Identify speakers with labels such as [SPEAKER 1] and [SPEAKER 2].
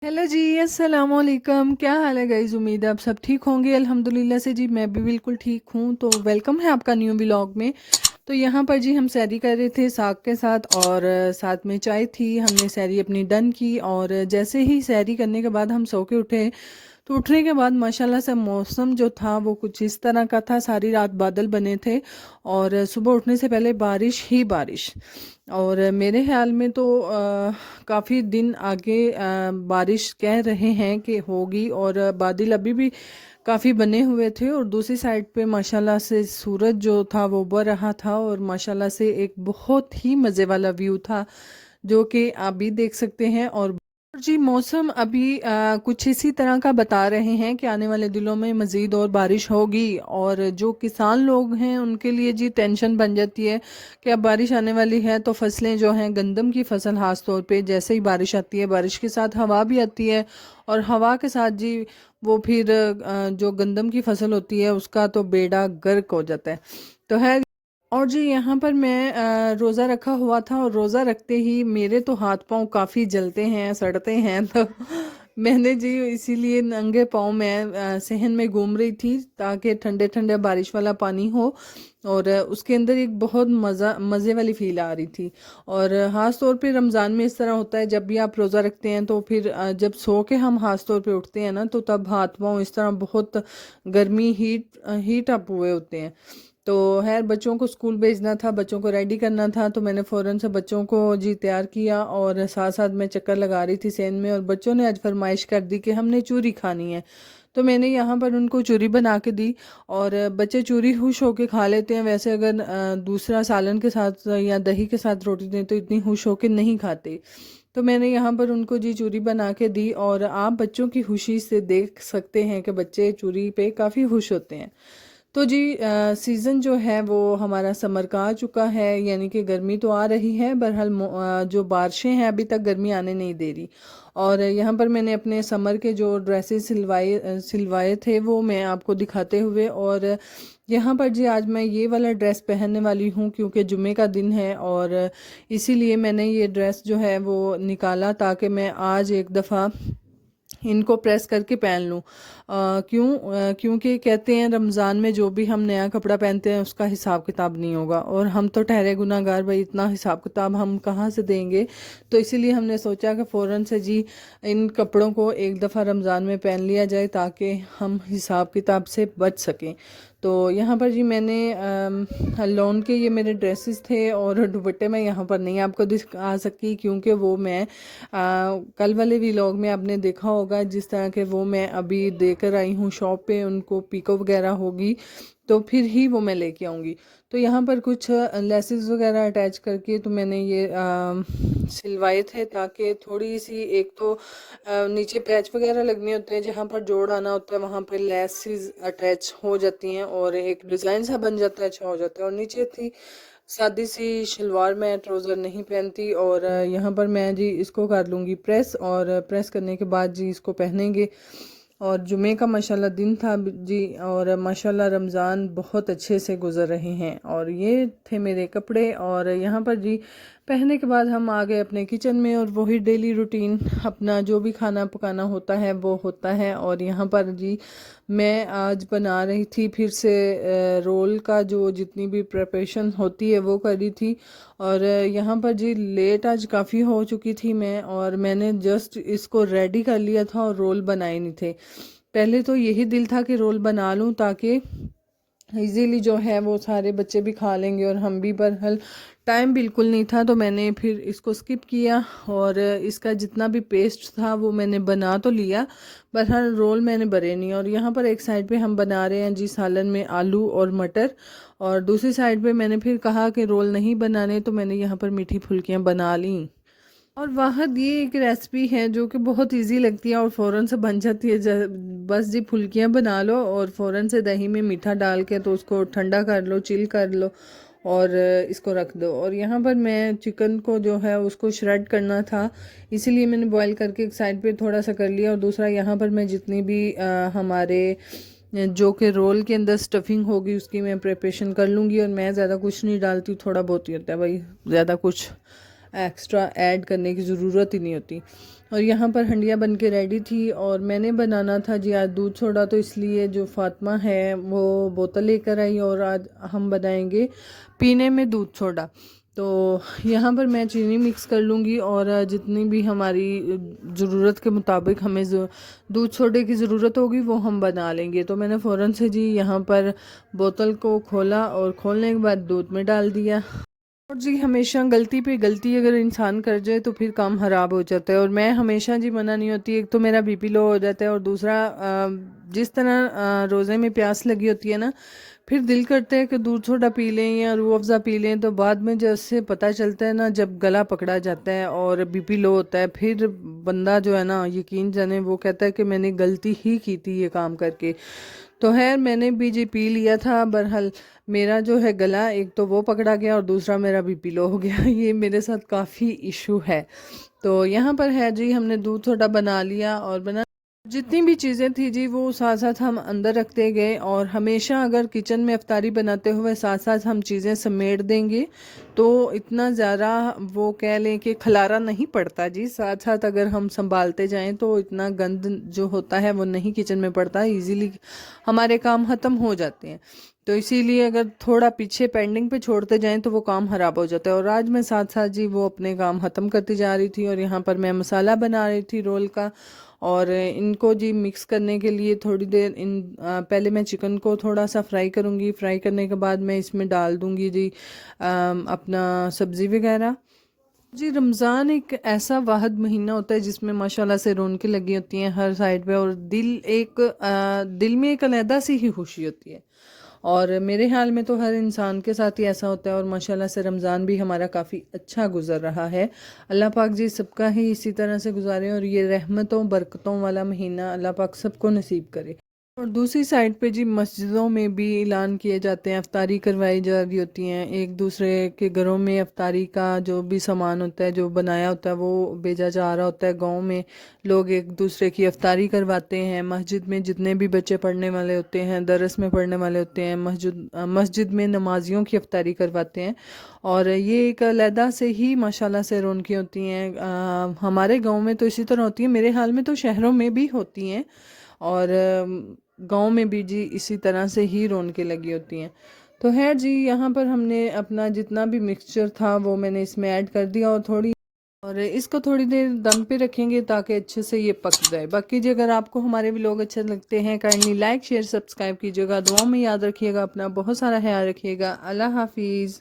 [SPEAKER 1] Hello जी, अस्सलाम वालेकुम। क्या हाल है गाइस? उम्मीद है आप सब ठीक होंगे। अल्हम्दुलिल्लाह से जी मैं भी बिल्कुल ठीक हूँ। तो वेलकम है आपका न्यू व्लॉग में। तो यहाँ पर जी हम सैरी कर रहे थे साग के साथ, और साथ में चाय थी। हमने सैरी अपनी डन की, और जैसे ही सैरी करने के बाद हम सो के उठे, तो उठने के बाद माशाल्लाह से मौसम जो था वो कुछ इस तरह का था। सारी रात बादल बने थे, और सुबह उठने से पहले बारिश ही बारिश। और मेरे ख्याल में तो काफ़ी दिन आगे बारिश कह रहे हैं कि होगी, और बादल अभी भी काफ़ी बने हुए थे। और दूसरी साइड पे माशाल्लाह से सूरज जो था वो उबर रहा था, और माशाल्लाह से एक बहुत ही मज़े वाला व्यू था, जो कि आप भी देख सकते हैं। और जी मौसम अभी कुछ इसी तरह का बता रहे हैं कि आने वाले दिनों में मज़ीद और बारिश होगी। और जो किसान लोग हैं उनके लिए जी टेंशन बन जाती है कि अब बारिश आने वाली है, तो फसलें जो हैं, गंदम की फसल खास तौर पे, जैसे ही बारिश आती है, बारिश के साथ हवा भी आती है, और हवा के साथ जी वो फिर जो गंदम की फसल होती है उसका तो बेड़ा गर्क हो जाता है। तो है। और जी यहाँ पर मैं रोज़ा रखा हुआ था, और रोज़ा रखते ही मेरे तो हाथ पांव काफ़ी जलते हैं, सड़ते हैं। तो मैंने जी इसीलिए नंगे पाँव मैं सहन में घूम रही थी, ताकि ठंडे ठंडे बारिश वाला पानी हो, और उसके अंदर एक बहुत मज़े वाली फील आ रही थी। और ख़ास तौर पे रमज़ान में इस तरह होता है, जब भी आप रोज़ा रखते हैं तो फिर जब सो के हम ख़ास तौर पे उठते हैं ना, तो तब हाथ पाँव इस तरह बहुत गर्मी हीट अप हुए होते हैं। तो खैर बच्चों को स्कूल भेजना था, बच्चों को रेडी करना था, तो मैंने फ़ौरन से बच्चों को जी तैयार किया, और साथ साथ मैं चक्कर लगा रही थी सेन में। और बच्चों ने आज फरमाइश कर दी कि हमने चूरी खानी है, तो मैंने यहाँ पर उनको चूरी बना के दी। और बच्चे चूरी खुश होके खा लेते हैं। वैसे अगर दूसरा सालन के साथ या दही के साथ रोटी दें तो इतनी खुश होके नहीं खाते। तो मैंने यहाँ पर उनको जी चूरी बना के दी, और आप बच्चों की खुशी से देख सकते हैं कि बच्चे चूरी पे काफ़ी खुश होते हैं। तो जी सीज़न जो है वो हमारा समर का आ चुका है, यानी कि गर्मी तो आ रही है। बहरहाल जो बारिशें हैं अभी तक गर्मी आने नहीं दे रही। और यहाँ पर मैंने अपने समर के जो ड्रेसेस सिलवाए थे वो मैं आपको दिखाते हुए, और यहाँ पर जी आज मैं ये वाला ड्रेस पहनने वाली हूँ, क्योंकि जुमे का दिन है, और इसीलिए मैंने ये ड्रेस जो है वो निकाला, ताकि मैं आज एक दफ़ा इनको प्रेस करके पहन लूँ। क्योंकि कहते हैं रमज़ान में जो भी हम नया कपड़ा पहनते हैं उसका हिसाब किताब नहीं होगा, और हम तो ठहरे गुनाहगार भाई, इतना हिसाब किताब हम कहाँ से देंगे। तो इसीलिए हमने सोचा कि फ़ौरन से जी इन कपड़ों को एक दफ़ा रमज़ान में पहन लिया जाए, ताकि हम हिसाब किताब से बच सकें। तो यहाँ पर जी मैंने लॉन के ये मेरे ड्रेसेस थे, और दुपट्टे मैं यहाँ पर नहीं आपको दिखा सकी, क्योंकि वो मैं कल वाले व्लॉग में आपने देखा होगा, जिस तरह के वो मैं अभी देकर आई हूँ शॉप पे, उनको पिको वगैरह होगी तो फिर ही वो मैं लेके आऊँगी। तो यहाँ पर कुछ लेसेस वगैरह अटैच करके तो मैंने ये सिलवाए थे, ताकि थोड़ी सी, एक तो नीचे पैच वगैरह लगने होते हैं, जहाँ पर जोड़ आना होता है वहाँ पर लेसेस अटैच हो जाती हैं, और एक डिज़ाइन सा बन जाता है, अच्छा हो जाता है। और नीचे थी सादी सी शलवार, मैं ट्राउज़र नहीं पहनती। और यहाँ पर मैं जी इसको कर लूँगी प्रेस, और प्रेस करने के बाद जी इसको पहनेंगे। और जुमे का माशाल्लाह दिन था जी, और माशाल्लाह रमज़ान बहुत अच्छे से गुज़र रहे हैं। और ये थे मेरे कपड़े, और यहाँ पर जी पहनने के बाद हम आ गए अपने किचन में, और वही डेली रूटीन अपना जो भी खाना पकाना होता है वो होता है। और यहाँ पर जी मैं आज बना रही थी फिर से रोल का, जो जितनी भी प्रिपरेशन होती है वो करी थी। और यहाँ पर जी लेट आज काफ़ी हो चुकी थी मैं, और मैंने जस्ट इसको रेडी कर लिया था, और रोल बनाए नहीं थे। पहले तो यही दिल था कि रोल बना लूँ, ताकि इजीली जो है वो सारे बच्चे भी खा लेंगे और हम भी। बहरहाल टाइम बिल्कुल नहीं था, तो मैंने फिर इसको स्किप किया, और इसका जितना भी पेस्ट था वो मैंने बना तो लिया, बहरहाल रोल मैंने भरे नहीं। और यहाँ पर एक साइड पे हम बना रहे हैं जी सालन में आलू और मटर, और दूसरी साइड पे मैंने फिर कहा कि रोल नहीं बनाने, तो मैंने यहाँ पर मीठी फुल्कियाँ बना ली। और वाहद ये एक रेसिपी है जो कि बहुत इजी लगती है और फ़ौरन से बन जाती है। बस जी फुल्कियाँ बना लो, और फ़ौरन से दही में मीठा डाल के तो उसको ठंडा कर लो, चिल कर लो, और इसको रख दो। और यहाँ पर मैं चिकन को जो है उसको श्रेड करना था, इसीलिए मैंने बॉईल करके एक साइड पे थोड़ा सा कर लिया। और दूसरा यहाँ पर मैं जितनी भी हमारे जो कि रोल के अंदर स्टफिंग होगी उसकी मैं प्रिपरेशन कर लूँगी। और मैं ज़्यादा कुछ नहीं डालती थोड़ा बहुत ही होता है भाई, ज़्यादा कुछ एक्स्ट्रा ऐड करने की ज़रूरत ही नहीं होती। और यहाँ पर हंडिया बन के रेडी थी और मैंने बनाना था जी आज दूध सोडा, तो इसलिए जो फातिमा है वो बोतल लेकर आई और आज हम बनाएंगे पीने में दूध सोडा। तो यहाँ पर मैं चीनी मिक्स कर लूँगी और जितनी भी हमारी ज़रूरत के मुताबिक हमें दूध सोडे की ज़रूरत होगी वो हम बना लेंगे। तो मैंने फ़ौरन से जी यहाँ पर बोतल को खोला और खोलने के बाद दूध में डाल दिया। और जी हमेशा गलती पे गलती अगर इंसान कर जाए तो फिर काम ख़राब हो जाता है, और मैं हमेशा जी मना नहीं होती। एक तो मेरा बीपी लो हो जाता है और दूसरा जिस तरह रोज़े में प्यास लगी होती है ना, फिर दिल करता है कि दूध सोडा पी लें या रूह अफ़ज़ा पी लें, तो बाद में जैसे पता चलता है ना, जब गला पकड़ा जाता है और बीपी लो होता है, फिर बंदा जो है ना, यकीन जाने वो कहता है कि मैंने गलती ही की थी ये काम करके। तो खैर मैंने भी जी पी लिया था। बहरहाल मेरा जो है गला एक तो वो पकड़ा गया और दूसरा मेरा बीपी लो हो गया। ये मेरे साथ काफ़ी इशू है। तो यहाँ पर है जी हमने दूध सोडा बना लिया और बना जितनी भी चीज़ें थी जी वो साथ साथ हम अंदर रखते गए, और हमेशा अगर किचन में इफ्तारी बनाते हुए साथ साथ हम चीज़ें समेट देंगे तो इतना ज़्यादा वो कह लें कि खलारा नहीं पड़ता जी। साथ साथ अगर हम संभालते जाएं तो इतना गंद जो होता है वो नहीं किचन में पड़ता, इजीली हमारे काम ख़त्म हो जाते हैं। तो इसीलिए अगर थोड़ा पीछे पेंडिंग पे छोड़ते जाएं तो वो काम ख़राब हो जाता है। और आज मैं साथ साथ जी वो अपने काम ख़त्म करती जा रही थी और यहाँ पर मैं मसाला बना रही थी रोल का। और इनको जी मिक्स करने के लिए थोड़ी देर पहले मैं चिकन को थोड़ा सा फ्राई करूँगी। फ्राई करने के बाद मैं इसमें डाल दूँगी जी अपना सब्ज़ी वगैरह। जी रमज़ान एक ऐसा वाहिद महीना होता है जिसमें माशाल्लाह से रौनकें लगी होती हैं हर साइड पे, और दिल में एक अलहदा सी ही खुशी होती है। और मेरे ख्याल में तो हर इंसान के साथ ही ऐसा होता है, और माशाल्लाह से रमज़ान भी हमारा काफ़ी अच्छा गुजर रहा है। अल्लाह पाक जी सबका ही इसी तरह से गुजारे और ये रहमतों बरकतों वाला महीना अल्लाह पाक सबको नसीब करे। और दूसरी साइड पे जी मस्जिदों में भी ऐलान किए जाते हैं, अफ्तारी करवाई जा रही होती हैं। एक दूसरे के घरों में अफ्तारी का जो भी सामान होता है जो बनाया होता है वो भेजा जा रहा होता है। गांव में लोग एक दूसरे की अफ्तारी करवाते हैं। मस्जिद में जितने भी बच्चे पढ़ने वाले होते हैं, दरस में पढ़ने वाले होते हैं, मस्जिद में नमाजियों की अफ्तारी करवाते हैं। और ये एक अलहदा से ही माशाल्लाह से रौनकें होती हैं। हमारे गाँव में तो इसी तरह होती है, मेरे ख्याल में तो शहरों में भी होती हैं, और गांव में भी जी इसी तरह से ही रौनकें लगी होती हैं। तो है जी यहाँ पर हमने अपना जितना भी मिक्सचर था वो मैंने इसमें ऐड कर दिया, और इसको थोड़ी देर दम पे रखेंगे ताकि अच्छे से ये पक जाए। बाकी जी अगर आपको हमारे व्लॉग अच्छे लगते हैं काइंडली लाइक शेयर सब्सक्राइब कीजिएगा। दुआ में याद रखिएगा, अपना बहुत सारा ख्याल रखिएगा। अल्लाह हाफिज़।